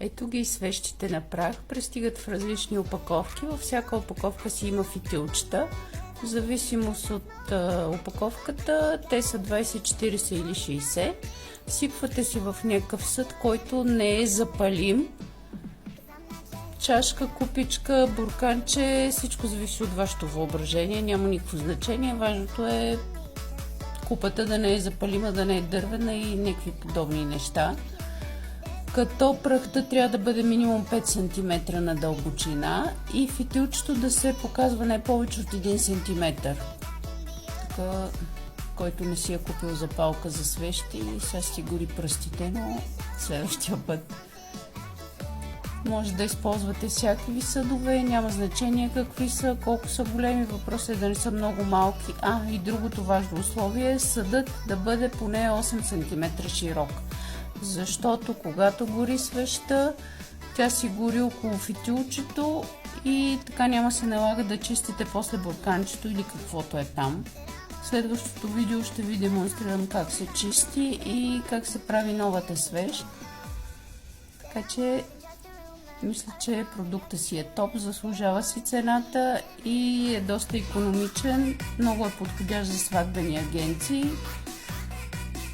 Ето ги свещите на прах, пристигат в различни опаковки. Във всяка опаковка си има фитилчета. В зависимост от опаковката, те са 20, 40 или 60. Сипвате си в някакъв съд, който не е запалим. Чашка, купичка, бурканче, всичко зависи от вашето въображение, няма никакво значение. Важното е купата да не е запалима, да не е дървена и някакви подобни неща. Като прахта трябва да бъде минимум 5 см на дълбочина и фитилчето да се показва не повече от 1 см. Тук, който не си е купил запалка за свещи, сега си гори пръстите, но следващия път. Може да използвате всякакви съдове, няма значение какви са, колко са големи, въпросът е да не са много малки. И другото важно условие е съдът да бъде поне 8 см широк. Защото когато гори свещта, тя си гори около фитилчето и така няма се налага да чистите после бурканчето или каквото е там. В следващото видео ще ви демонстрирам как се чисти и как се прави новата свещ. Така че мисля, че продуктът си е топ, заслужава си цената и е доста икономичен, много е подходящ за сватбени агенции.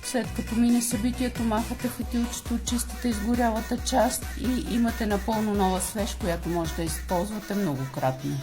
След като мине събитието, махате фитилчето, чистите изгорялата част и имате напълно нова свещ, която може да използвате многократно.